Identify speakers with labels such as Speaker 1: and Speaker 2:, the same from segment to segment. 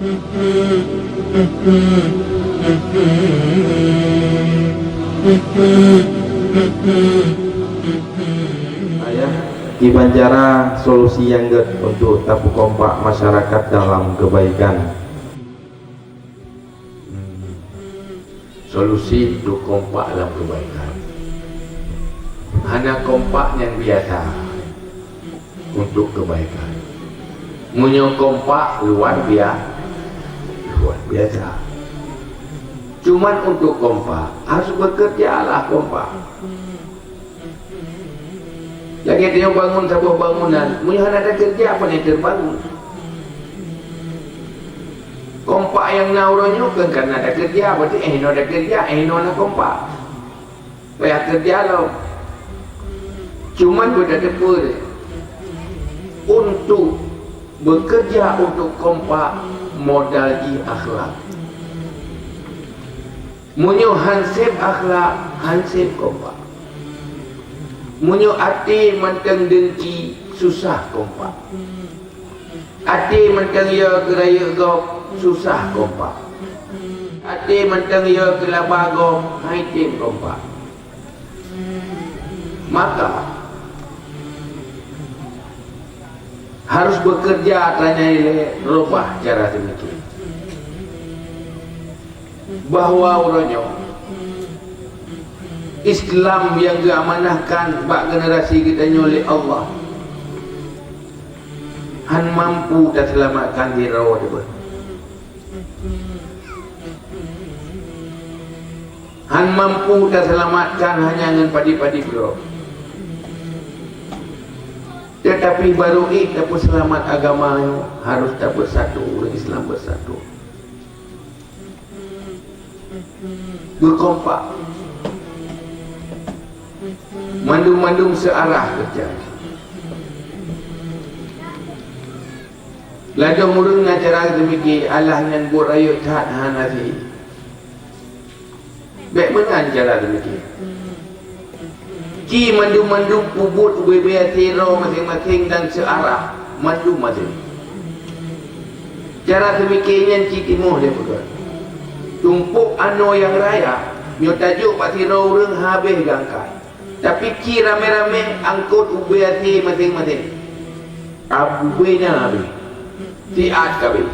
Speaker 1: Ayah di Banjara solusi yang untuk tapu kompak masyarakat dalam kebaikan.
Speaker 2: Solusi untuk kompak dalam kebaikan. Hanya kompak yang biasa untuk kebaikan. Munyo kompak luar biasa. Cuman untuk kompak harus bekerjalah kompak. Lagi dia bangun sebuah bangunan, munyo ada kerja apa nih terbangun. Kompak yang nauronyo kan karena ada kerja, berarti no ada kerja, no nak kompak. Payah kerja lo. Cuman beda tepur untuk bekerja untuk kompak modal di akhlak. Munyo hansip akhlak, hansip kompak. Munyo hati mentang dengki susah kompak. Hati mentang ya geraya gop susah kompak. Hati mentang ya kelaba gop haitim kompak. Maka harus bekerja tanya ile rubah cara demikian. Bahwa uronyo Islam yang diamanahkan bak generasi kita oleh Allah han mampu dan selamatkan diri dia. Han mampu dan selamatkan hanya dengan padi-padi bro. Tetapi baru dapat selamat agamanya harus tak bersatu, Islam bersatu. Berkompak. Mandum-mandum searah kerja. Lada murung acara demikian Allah yang burayut taat hanasi. Baik menang cara demikian. Ki mandum-mandum pubut bebeatiro masing-masing dan searah mandum masing. Cara demikian ki timuh dia pegang. Tumpuk ano yang raya, nyo tajuk patiro urang habis gangkai. Tapi ki rame-rame angkut ubeati masing-masing. Abuena habis. Tiat kabeh.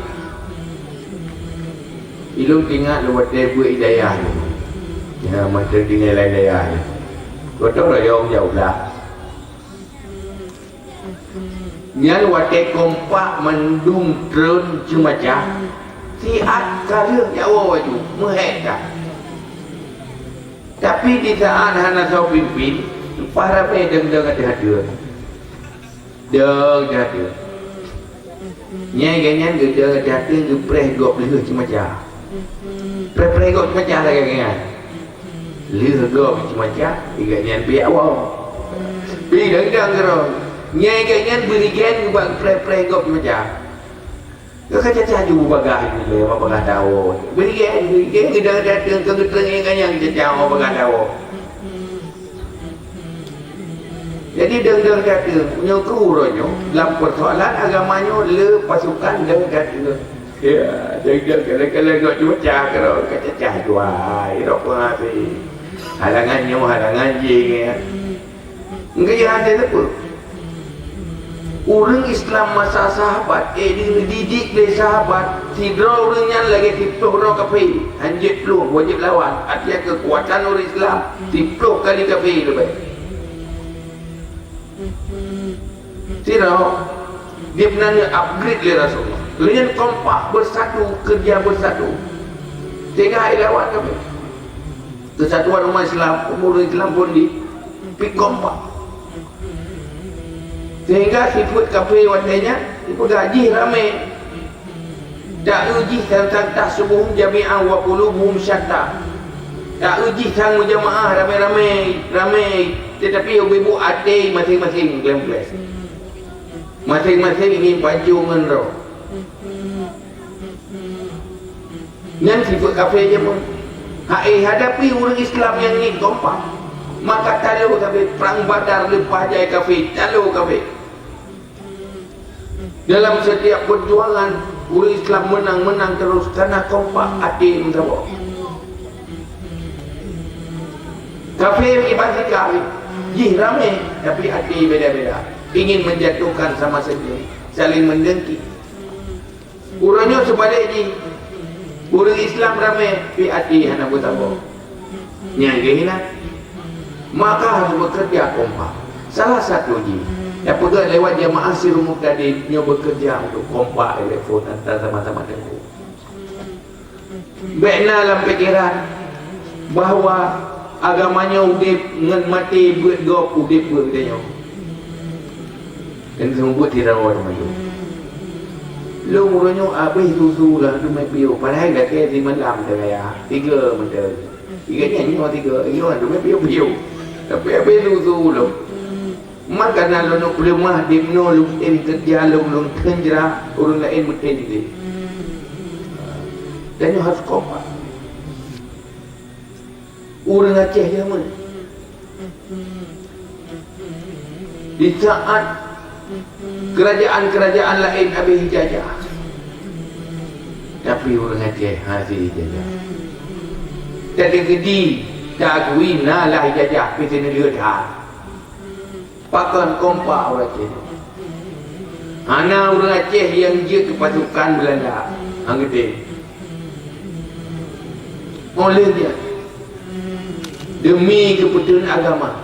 Speaker 2: Ilung ingat lewat dia buat hidayah ni. Ya, macam tinggal hidayah ni. Kau tahu lah yang jauh dah. Nian wate kompak mendung drone cemacah. Tiat kali jauh waju mehekah. Tapi di saat hana sau pimpin, para pedang-dang ada. Dang ada. Nyai ganyan gede datang ke preh gop leh cemacah. Preh gop cemacah lah ganyan. Leh gop cemacah, ganyan biak wow. Pi dang kero. Nyai ganyan berikan ke preh gop cemacah. Kau cacah juga bagah ni le, apa bagah tahu. Berikan gede datang ke geteng ganyan cacah apa bagah tahu. Jadi deng-deng kata punya keurunyo dalam persoalan agamanya le pasukan deng kata. Ya, deng-deng kalau kau cuaca kalau cacah jual, itu apa sih? Halangan jing. Enggak ada apa. Orang Islam masa sahabat, dididik dari sahabat, tidra orangnya lagi tipuh orang kafir, hanjit peluh, wajib lawan. Artinya kekuatan orang Islam, tipuh kali kafir lebih. Tidak, dia benar upgrade le Rasulullah. Kalian kompak bersatu, kerja bersatu. Sehingga lawan kami. Kesatuan umat Islam, umur Islam pun di kompak. Sehingga sifat kafir watanya, itu gaji ramai. Tak uji tentang tahsubuhum jami'an wa qulubuhum syatta. Tak uji sang jamaah ramai. Tetapi ibu hati masing-masing kelas. Masing-masing ingin baju dengan roh. Yang sifat kafir je pun. Hadapi orang Islam yang ni kompak. Maka talu kafir. Perang Badar lepas jaya kafir. Talu kafir. Dalam setiap perjuangan Orang Islam menang terus karena kompak hati minta bawa. Kafir ibadah kafir, jih ramai tapi hati beda-beda. Ingin menjatuhkan sama sendiri, saling mendengki. Urangnya sebaliknya, orang Islam ramai tapi hati hana bertabur. Yang gini maka harus bekerja kompak. Salah satu ji, yang pegang lewat jamaah sirumuk tadi, dia bekerja untuk kompak telefon antara sama-sama dengan. Baiklah dalam pikiran bahawa agamanya udip dengan mati buat gop udip buat dia. Dan semua buat tidak awak maju. Lu muranya habis susu lah tu mai piu. Padahal dah ke di malam dah ya. 3 mentera. 3 nyanyi 3. Iyo tu mai piu. Tapi habis susu lu. Makanan lu nak lemah di mno lu kerja lu kenjra orang lain betul dia. Dan you harus kompak. Orang Aceh dia mana? Di saat kerajaan-kerajaan lain habis jajah, tapi orang Aceh hasil jajah. Jadi gedi tak akui nalah jajah pasti negeri dah. Pakan kompak orang Aceh. Ana orang Aceh yang je ke pasukan Belanda, anggete. Oleh dia demi kepentingan agama,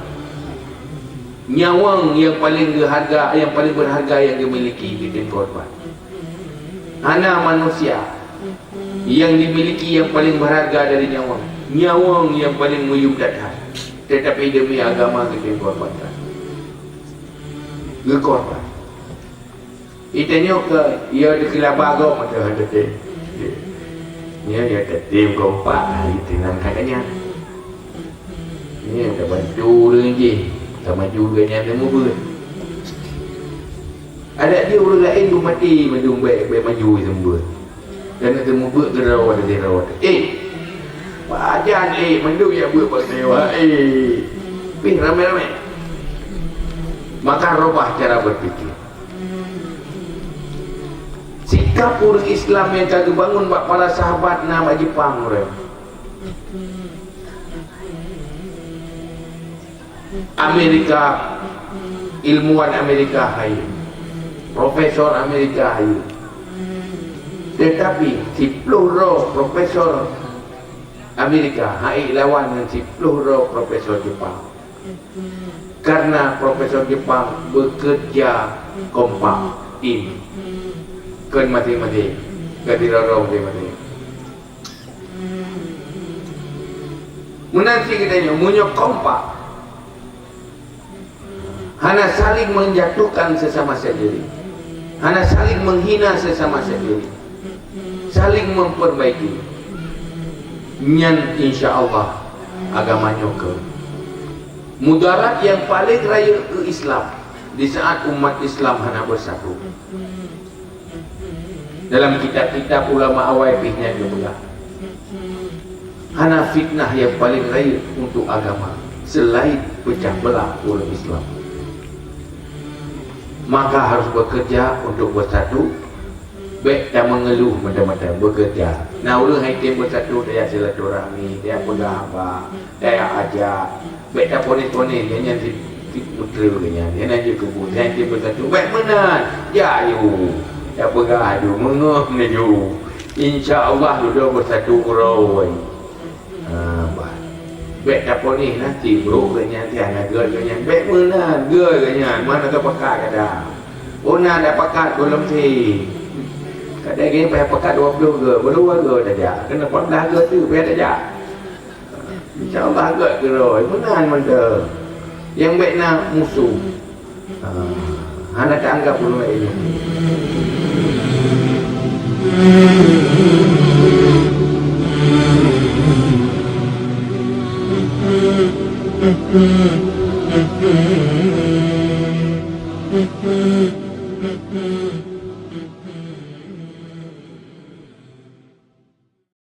Speaker 2: nyawang yang paling berharga, yang paling berharga yang dimiliki di korban. Ana manusia yang dimiliki yang paling berharga dari nyawang, nyawang yang paling muyub datang, tetapi demi agama kita korbankan. Korban. Itanya ke ia dikelabar kau macam ada tu. Dia tim kompak itu namanya. Ini dah bantu dia je. Tak maju ganya dia mobil. Ada dia orang lain tu mati maju baik maju semua. Dan itu mobil gerawat dia rawat. Wajan mandu ya buat pasewa. Pih ramai-ramai. Maka robah cara berfikir. Sikap orang Islam yang kagak bangun bak para sahabat nama Jepang mereka. Amerika, ilmuwan Amerika hayu, profesor Amerika hayu. Tetapi si plural profesor Amerika hai lawan dengan si plural profesor Jepang. Karena profesor Jepang bekerja kompak tim. Kan mati-mati, gak dirorong dia mati. Menanti kita munyok kompak. Hana saling menjatuhkan sesama sendiri. Hana saling menghina sesama sendiri. Saling memperbaiki. Nyan insya-Allah agamanya ke. Mudarat yang paling raya ke Islam di saat umat Islam hana bersatu. Dalam kitab-kitab ulama awal pihnya juga hana fitnah yang paling raya untuk agama selain pecah belah umat Islam. Maka harus bekerja untuk bersatu. Baik tak mengeluh macam-macam bekerja. Nah orang haitim bersatu dia silaturahmi, dia pegang apa, dia ajar. Baik tak ponis-ponis dia nyanyi putra dia nyanyi kebun, dia haitim bersatu. Baik mana? Ya you. Dia pegang adu mengah menuju. Insya-Allah duduk bersatu urau. Baik tak ponis nanti bro kanya dia nak gel kanya. Baik mana? Gel kanya. Mana ke pakat kada? Ona dah pakat belum sih. Kadang gini payah pekat 20 ke, berdua ke saja. Kena 14 ke tu, payah saja. InsyaAllah agak ke roh, menang mana. Yang baik nak musuh. Anak tak anggap pun baik ini. Mm-hmm.